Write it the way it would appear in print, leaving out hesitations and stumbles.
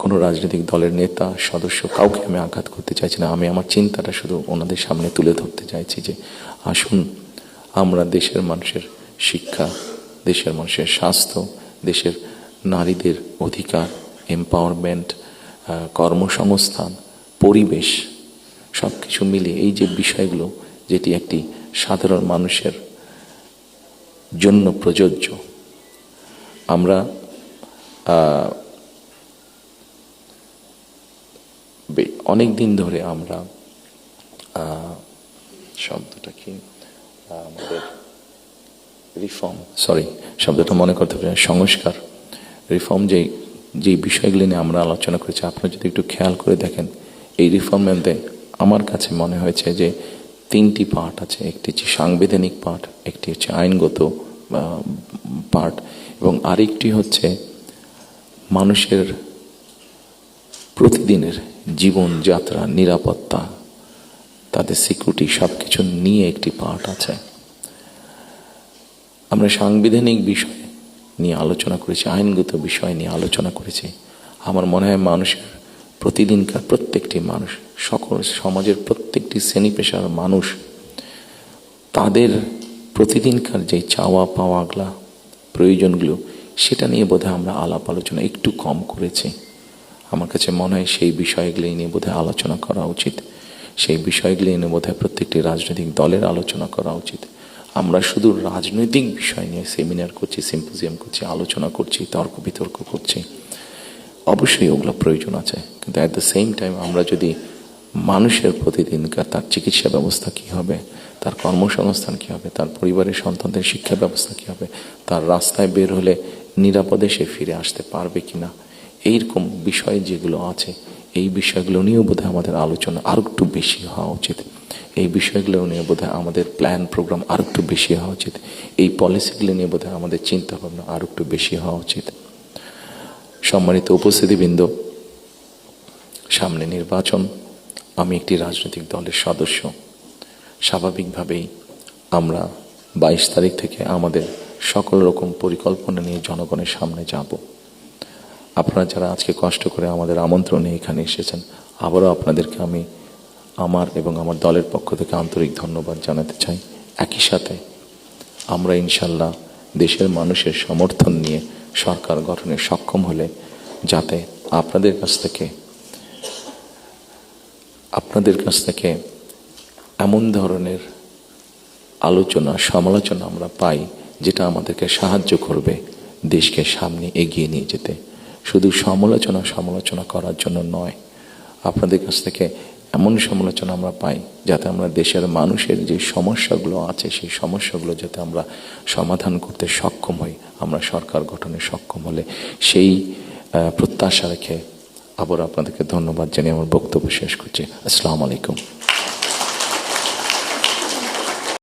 কোনো রাজনৈতিক দলের নেতা সদস্য কাউকে আমি আঘাত করতে চাইছি না। আমি আমার চিন্তাটা শুধু ওনাদের সামনে তুলে ধরতে চাইছি যে আসুন আমরা দেশের মানুষের শিক্ষা, দেশের মানুষের স্বাস্থ্য, দেশের নারীদের অধিকার, এম্পাওয়ারমেন্ট, কর্মসংস্থান, পরিবেশ সব কিছু মিলিয়ে এই যে বিষয়গুলো যেটি একটি সাধারণ মানুষের জন্য প্রযোজ্য, আমরা অনেক দিন ধরে আমরা শব্দটা কি আমাদের রিফর্ম, শব্দটা মনে করতে পারি, সংস্কার, রিফর্ম, যেই বিষয়গুলি নিয়ে আমরা আলোচনা করেছি, আপনারা যদি একটু খেয়াল করে দেখেন এই রিফর্মের মধ্যে আমার কাছে মনে হয়েছে যে 3টি পার্ট আছে। একটি হচ্ছে সাংবিধানিক পার্ট, একটি হচ্ছে আইনগত পার্ট, এবং আরেকটি হচ্ছে মানুষের প্রতিদিনের জীবনযাত্রা, নিরাপত্তা, তাদের সিকিউরিটি সব কিছু নিয়ে একটি পার্ট আছে। আমরা সাংবিধানিক বিষয় নিয়ে আলোচনা করেছি, আইনগত বিষয় নিয়ে আলোচনা করেছি। আমার মনে হয় মানুষের প্রতিদিনকার প্রত্যেকটি মানুষ, সকল সমাজের প্রত্যেকটি শ্রেণী পেশার মানুষ, তাদের প্রতিদিনকার যে চাওয়া পাওয়াগুলা, প্রয়োজনগুলো, সেটা নিয়ে বোধহয় আমরা আলাপ আলোচনা একটু কম করেছি। আমার কাছে মনে হয় সেই বিষয়গুলি নিয়ে বোধহয় আলোচনা করা উচিত। সেই বিষয়গুলি নিয়ে বোধহয় প্রত্যেকটি রাজনৈতিক দলের আলোচনা করা উচিত। আমরা শুধু রাজনৈতিক বিষয় নিয়ে সেমিনার করছি, সিম্পোজিয়াম করছি, আলোচনা করছি, তর্ক বিতর্ক করছি, অবশ্যই ওগুলো প্রয়োজন আছে, কিন্তু অ্যাট দ্য সেম টাইম আমরা যদি মানুষের প্রতিদিনকার তার চিকিৎসা ব্যবস্থা কী হবে, তার কর্মসংস্থান কী হবে, তার পরিবারের সন্তানদের শিক্ষা ব্যবস্থা কী হবে, তার রাস্তায় বের হলে নিরাপদে সে ফিরে আসতে পারবে কিনা, এইরকম বিষয় যেগুলো আছে, এই বিষয়গুলো নিয়েও বোধহয় আমাদের আলোচনা আরও একটু বেশি হওয়া উচিত। এই বিষয়গুলো নিয়ে বোধহয় আমাদের প্ল্যান প্রোগ্রাম আরও একটু বেশি হওয়া উচিত। এই পলিসিগুলো নিয়ে বোধহয় আমাদের চিন্তা ভাবনা আরও একটু বেশি হওয়া উচিত। সম্মানিত উপস্থিতিবৃন্দ, সামনে নির্বাচন। আমি একটি রাজনৈতিক দলের সদস্য। স্বাভাবিকভাবেই আমরা 22 তারিখ থেকে আমাদের সকল রকম পরিকল্পনা নিয়ে জনগণের সামনে যাব। আপনারা যারা আজকে কষ্ট করে আমাদের আমন্ত্রণে এখানে এসেছেন, আবারও আপনাদেরকে আমি আমার এবং আমার দলের পক্ষ থেকে আন্তরিক ধন্যবাদ জানাতে চাই। একই সাথে আমরা ইনশাল্লাহ দেশের মানুষের সমর্থন নিয়ে সরকার গঠনে সক্ষম হলে যাতে আপনাদের কাছ থেকে এমন ধরনের আলোচনা, সমালোচনা আমরা পাই যেটা আমাদেরকে সাহায্য করবে দেশকে সামনে এগিয়ে নিয়ে যেতে। শুধু সমালোচনা করার জন্য নয়, আপনাদের কাছ থেকে এমন সমালোচনা আমরা পাই যাতে আমরা দেশের মানুষের যে সমস্যাগুলো আছে, সেই সমস্যাগুলো যাতে আমরা সমাধান করতে সক্ষম হই, আমরা সরকার গঠনে সক্ষম হলে, সেই প্রত্যাশা রেখে আবার আপনাদেরকে ধন্যবাদ জানিয়ে আমার বক্তব্য শেষ করছি। আসসালামু আলাইকুম।